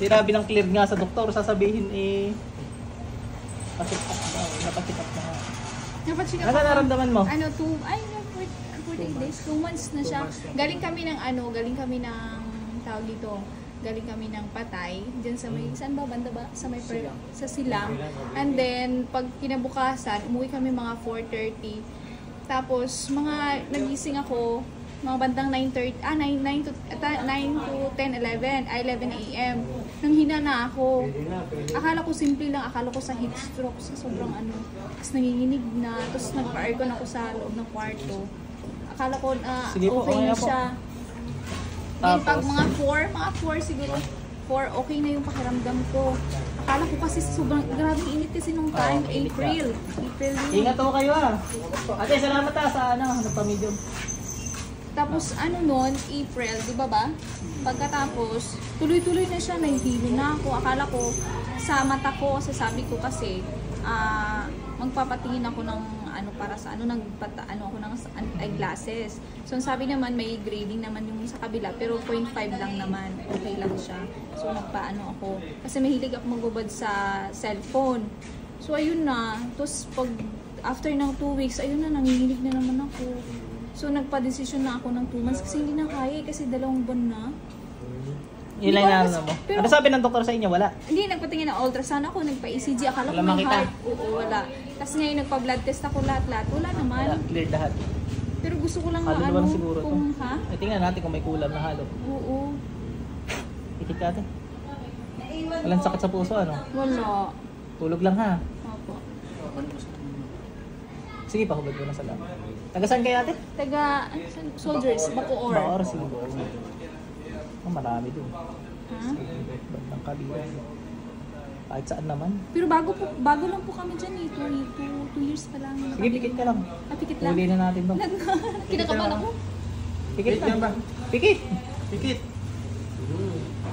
Sinabi ng clear nga sa doktor, sasabihin pa-check up daw. Napacheck up na nga. Napacheck up Ano naramdaman mo? 48 days, 2 months na siya. Galing kami ng tawag dito. Galing kami ng Patay, diyan sa may, saan ba, banda ba? Sa may, sa Silang. And then, pag kinabukasan, umuwi kami mga 4:30. Tapos, nagising ako, mga bandang 9 to 10, 11 a.m. Nang hina na ako. Akala ko simple lang, akala ko sa heat stroke, sa sobrang Tapos nanginginig na, tapos nagpa-aircon ako sa loob ng kwarto. Akala ko okay na siya. Then pag mga 4 siguro, 4 okay na yung pakiramdam ko. Akala ko kasi sobrang grabe init kasi nung time, April yun. Ingat ako kayo Ate, salamat sa nagpa-medium. Tapos noon, April, di ba? Pagkatapos, tuloy-tuloy na siya, nahihilo na ako. Akala ko, sa mata ko, sasabi ko kasi, magpapatingin ako ng para sa ako ng eyeglasses. So sabi naman may grading naman yung sa kabila pero 0.5 lang naman. Okay lang siya. So nagpaano ako kasi mahilig ako magbabad sa cellphone. So ayun na. Tapos pag after ng 2 weeks, ayun na, nanginginig na naman ako. So nagpa-desisyon na ako ng 2 months kasi hindi na kaya kasi 2 buwan na. Yun lang na mo. Ano sabi ng doktor sa inyo? Wala? Hindi, nagpatingin ng ultrasound ako, nagpa-ECG. Akala ko may heart. Oo, wala. Tapos ngayon nagpa-blood test ako lahat-lahat. Wala naman. Wala, clear lahat. Pero gusto ko lang siguro kung to. Tingnan natin kung may kulam na halo. Oo. Ikit ka ate. Walang sakit sa puso Wala. Tulog lang ha. Opo. Sige, pahubad ko na sa lab. Taga saan kayo ate? Taga Soldiers, Bacoor. Bacoor, sige. Marami doon. Ha? Bandang kabila. Kahit saan naman. Pero bago lang po kami dyan 2 years pa lang. Sige, pikit ka lang. Pikit lang? Huli na natin to. Kinakabahan ako? Pikit lang ba? Pikit! Pikit!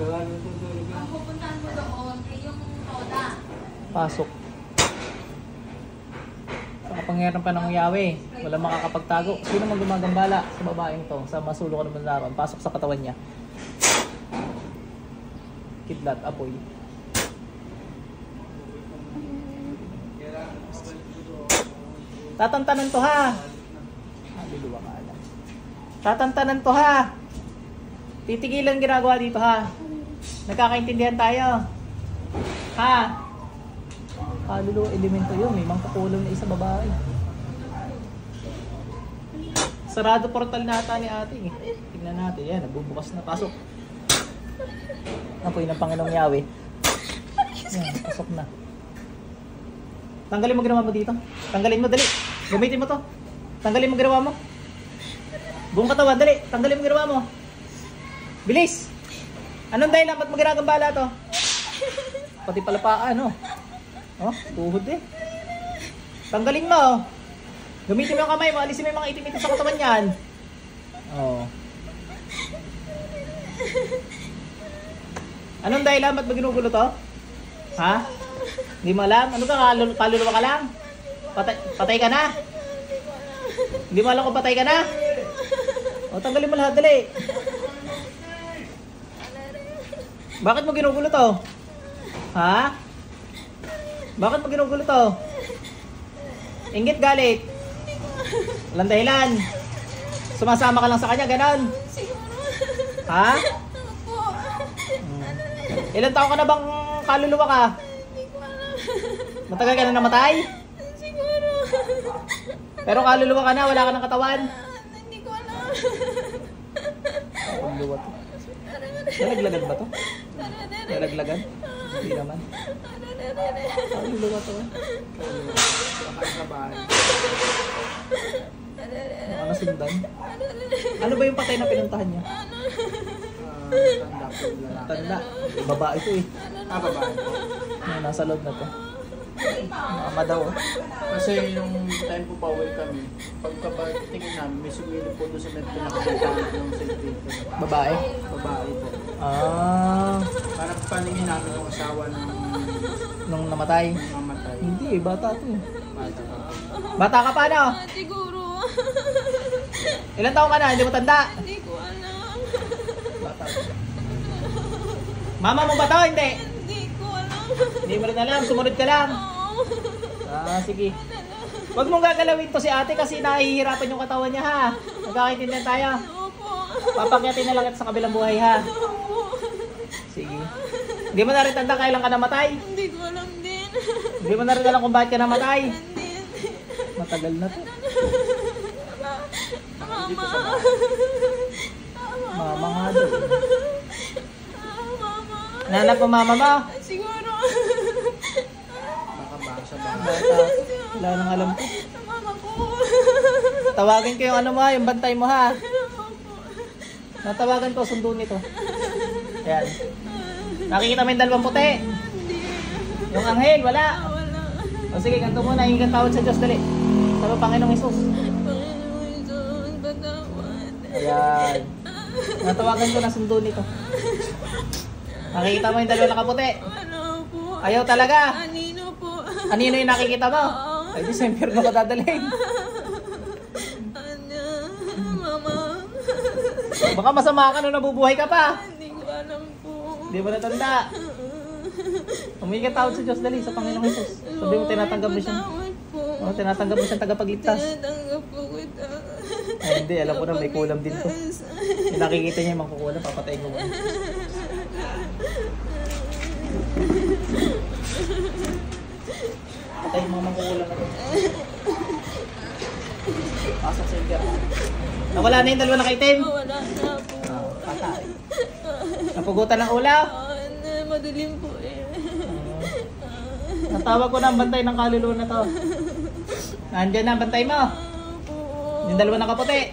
Ang pupuntahan mo doon ay yung toda. Pasok. Sa kapangyarihan pa ng Yahweh, walang makakapagtago. Sino man gumagambala sa babaeng to, sa masulok ng bandaran, pasok sa katawan niya. Kidlat, apoy. Tatantanan to ha. Luluwa ka lang. Tatantanan to ha. Titigilan ginagawa dito ha. Nagkakaintindihan tayo. Ha? Kaluluwa elemento yun. May mangkukulong na isa babae. Sarado portal nata ni ate. Tingnan natin. Yan, nagbubukas na. Pasok. Apoy ng Panginoong Yahweh. Yan, pasok na. Tanggalin mo ginawa mo dito. Tanggalin mo, dali. Gamitin mo to. Tanggalin mo ginawa mo. Buong katawan, dali. Tanggalin mo ginawa mo. Bilis. Anong dahilan? Ba't mo ginagambala to? Pati palapaan, tuhod eh. Tanggalin mo. Gamitin mo yung kamay mo. Alisin mo yung mga itim-itim sa katawan yan. Anong dahilan? Ba't mo ginugulo to? Ha? Hindi mo alam? Ano ka? Kaluluwa ka lang? Patay ka na? Hindi mo alam kung patay ka na? Tanggalin mo lahat, dali. Bakit mo ginugulo to? Ha? Bakit mo ginugulo to? Inggit, galit? Walang dahilan. Sumasama ka lang sa kanya, ganon? Ha? Ilan taon ka na bang kaluluwa ka? Matagal ka na namatay? Siguro. Pero kaluluwa ka na, wala ka ng katawan? Hindi ko alam. Kaluluwa to. Nalaglagan ba to? Nalaglagan? Hindi naman. Kaluluwa to. Nakasindan. Ano ba yung patay na pinuntahan niya? Tanda. Babae ito eh. Babae. Nasa loob na to. Ama daw. Kasi yung time po pauwi kami, pagkapatingin namin, may sumilip po doon sa may pinakapuntahan ng celebrator. Babae? Babae po. Para paningin namin yung asawa nung namatay? Nung namatay. Hindi eh, bata to eh. Bata ka pa. Bata ka pa no? Siguro. Ilan taon ka na? Hindi mo tanda? Hindi ko alam. Bata. Mama mo ba to? Hindi. Hindi ko alam. Hindi mo rin alam. Sumunod ka lang. Oo. Sige. Huwag mong gagalawin to si ate kasi nahihirapan yung katawan niya ha. Magkakaintindihan tayo. Opo. Papakyatin na lang ito sa kabilang buhay ha. Opo. Sige. Hindi mo na rin tanda kailan ka namatay. Hindi ko alam din. Hindi mo na rin alam kung bakit ka namatay. Hindi. Matagal na to. Mama. Mama nga doon. Mama. Nanap mo mama mo. Siguro. Baka basa ba? Bata. Wala nang alam ko. Mama ko. Tawagin ko yung ano mo ha, yung bantay mo ha. Opo. Natawagan ko, sundo nito. Ayan. Nakikita mo yung dalawang puti. Hindi. Yung anghel, wala. Wala. O sige, ganito muna, hingan tawad sa Diyos, dali. Sabi, Panginoong Isus. Panginoon Diyos, patawad. Ayan. Natawagan ko na sundo nito. Nakikita mo yung dalawang nakaputi. Wala po. Ayaw talaga. Anino po. Anino yung nakikita mo? Ay, di sa impyerno ka dadalhin. Ano? Mama. Baka masama ka nung nabubuhay ka pa. Hindi ko alam po. Hindi mo natanda. Humingi ka tawad sa Diyos, dali, sa Panginoong Isus. Sabi mo, tinatanggap mo siya. Patawad po. O, tinatanggap mo siyang tagapagligtas. Tinatanggap po kita. Ay, hindi, alam ko na may kulam din to. Yung nakikita niya yung mangkukulam, papatayin mo muna. Patayin mo mangkukulam na to. Pasok sa impyerno. Nawala na yung dalawa nakaitim. Wala na po. Patay. Napugutan ng ulaw. Madilim po eh. Natawag ko na ang bantay ng kaluluwa na to. Nandyan na ang bantay mo. Po. Yung dalawa nakaputi.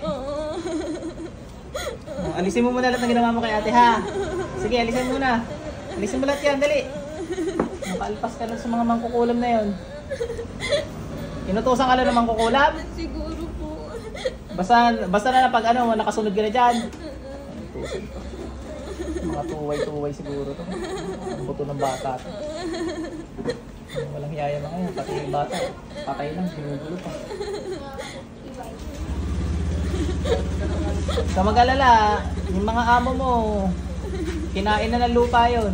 Alisin mo muna lahat ng ginawa mo kay ate ha. Sige, alisin mo na. Alisin mo lahat yan, dali. Napaalpas ka na sa mga mangkukulam na yon. Inutusan ka lang ng mangkukulam? Siguro po. Basta na pag ano, nakasunod ka na dyan. Inutusan ko. Mga tuway-tuway siguro to. Ang buto ng bata to. Walang hiyaya mga yan, pati yung bata. Patay lang, ginugulo pa. Sa mag-alala, yung mga amo mo, kinain na ng lupa yun.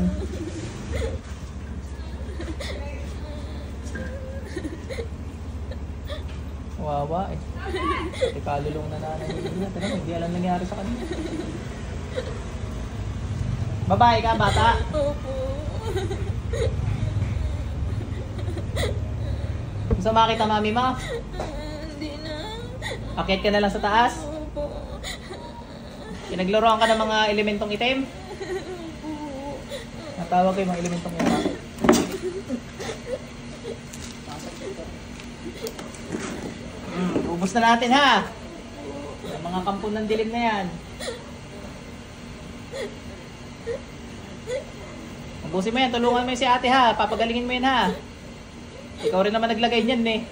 Wawa eh. Pati kalulong na nanay niya. Hindi alam nangyari sa kanya. Babae ka, bata? Opo. Gusto makita mami mo? Hindi na. Akyat ka na lang sa taas? Opo. Pinaglaruan ka ng mga elementong itim? Opo. Natawag ko yung mga elementong itim. Ubus na natin ha. Yung mga kampon ng dilim na yan. Ubusin mo yan, tulungan mo yan si ate ha. Papagalingin mo yan ha. Ikaw rin naman naglagay niyan eh.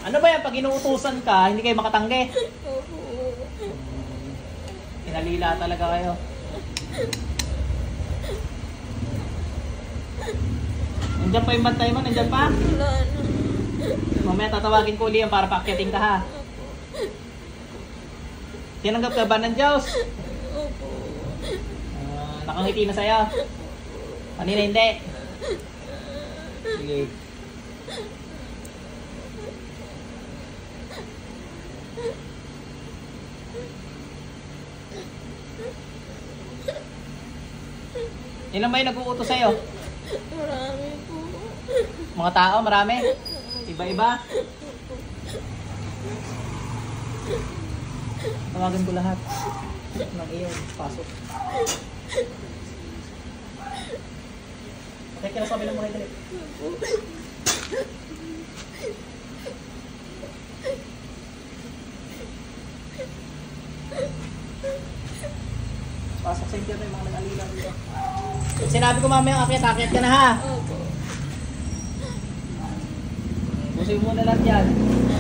Ano ba yan? Pag inuutusan ka, hindi kayo makatanggi. Opo. Inalila talaga kayo. Nandiyan pa yung bantay mo? Nandiyan pa? Wala na. Mamaya tatawagin ko uli yan para paakyatin ka ha. Tinanggap ka ba ng Diyos? Opo. Nakangiti na sa'yo. Kanina hindi. Sige. Ilan ba yung nag-uutos sa'yo? Marami po. Mga tao, marami? Iba-iba? Tawagan ko lahat. Nang iyo, pasok. Patay ka na sa kabilang mga dali. Pasok sa impyerno yung mga nag-alila dito. Sinabi ko mamaya akyat ka na ha. Opo. Busin mo na lahat yan.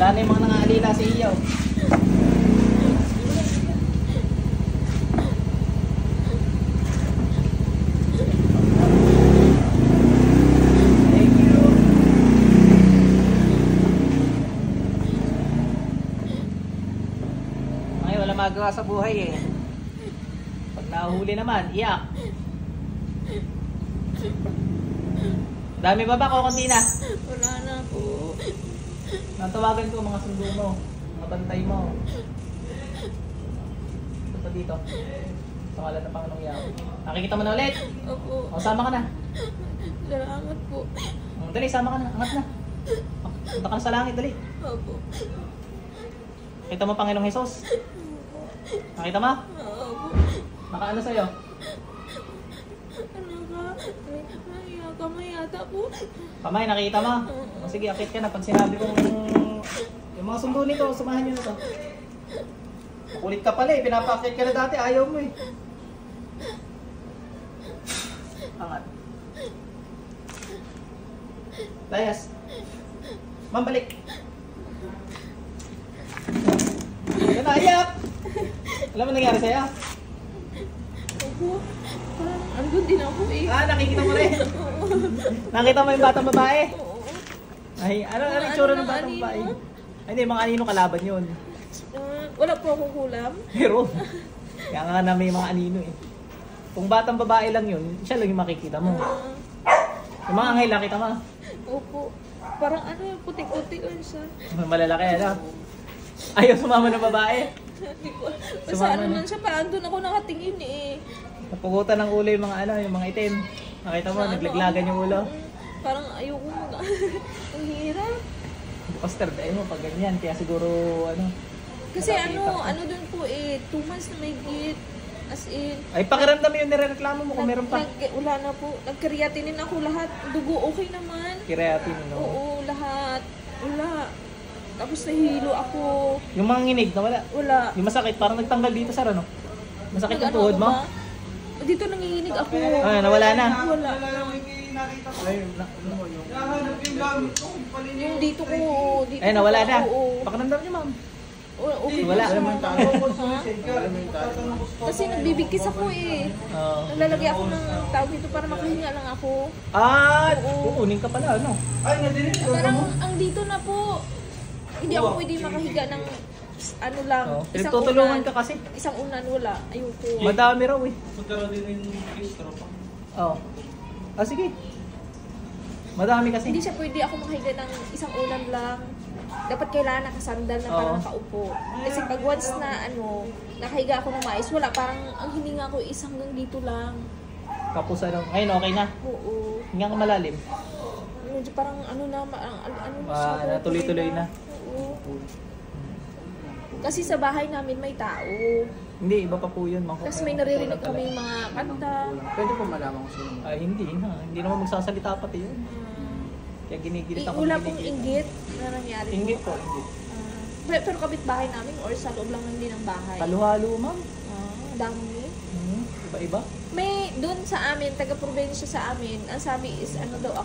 Wala na yung mga nang-aalila sa iyo. Thank you. Ay, wala magawa sa buhay eh. Pag Nahuli naman. Iyak. Dami ba ba? Kukunti na. Wala na po. Natawagan ko mga sundo mo. Mga bantay mo. Ito pa dito. Sa ngalan ng Panginoong Yahweh. Nakikita mo na ulit. Opo. O, sama ka na. Salamat po. Dali, sama ka na. Angat na. Punta ka na sa langit, dali. Opo. Kita mo Panginoong Jesus. Nakita mo? Opo. Nakaano sa'yo? Ano ka? Maya ka mayata po. Kamay, nakita mo? O, sige, akit ka na. Pag sinabi kong yung mga sundo nito, sumahan nyo na to. Makulit ka pala eh. Pinapakit ka na dati. Ayaw mo eh. Angat. Layas. Ma'am, balik. Yan na, iyak! Alam mo nangyari sa'yo? Opo. Parang andun din ako eh. Ah, nakikita mo rin. Nakita mo yung batang babae? Oo. Ay, ano yung tsura ng batang Anino? babae? Ay, hindi, mga anino kalaban yun. Wala po akong kulam. Pero, kaya nga na may mga anino eh. Kung batang babae lang yun, siya lang yung makikita mo. Yung mga anghel, nakita mo? Opo. Parang ano yung puti-puti yun siya. Malalaki, ano? Ayaw sumama ng babae. Hindi ko. Basta Sumama ano na. lang siya, parang doon ako nakatingin eh. Napugutan ng ulo yung mga ano, yung mga itim. Nakita mo, Na ano naglaglagan yung ulo. Parang ayoko mag... Ang hirap. Pastor, dahil mo pag ganyan, kaya siguro ano. Kasi nakakita ka. ano dun po eh, 2 months na may git. As in, Ay, pakiramdam mo yung nirereklamo mo kung meron pa. wala na po. Nagkreatinin ako lahat. Dugo okay naman. Kiratin, no? Oo, lahat. Wala. Tapos nahihilo ako. Yung mga nginig na wala. Wala. Yung masakit, parang nagtanggal dito sa ano. Masakit yung Nag-ano tuhod ako mo? ba? Dito nanginginig ako. Ah, nawala na. Wala. Ay, Yung dito ko, dito ay nawala ko, na. Oo. Pakiramdam niyo, ma'am. Okay Wala. na siya. Alam mo yung talo. Ha? Alam mo yung talo. Kasi nagbibigkis ako eh. Oo. Naglalagay ako ng tawag dito para makahinga lang ako. Ah, Oo. kukunin ka pala, ano? Ay, nadinig. Parang ang dito na po, hindi ako pwede makahiga ng ano lang. Oh, pinagtutulungan ka kasi. Isang unan wala. Ayoko. Madami raw eh. Oo. Ah, sige. Madami kasi. Hindi siya pwede ako makahiga ng isang unan lang. Dapat kailangan nakasandal na parang Oo. nakaupo. Kasi pag once na ano, nakahiga ako ng maayos, wala. Parang ang hininga ko is hanggang dito lang. Kapusa lang. Ngayon, okay na. Oo. Hinga ka malalim. Medyo parang ano na, ano na siya. Ah, tuloy-tuloy na. Oo. Kasi sa bahay namin may tao. Hindi, iba pa po yun. Tapos may naririnig kami mga kanta. Pwede po malaman ko sino. Ay, hindi na. Hindi naman magsasalita pati yun. Kaya ginigilit ako. Wala pong inggit na nangyari. Inggit po, inggit. Pero kapit-bahay namin or sa loob lang din ng bahay. Halo-halo, ma'am. Dami. Iba-iba. May doon sa amin, taga-probinsya sa amin, ang sabi is ano daw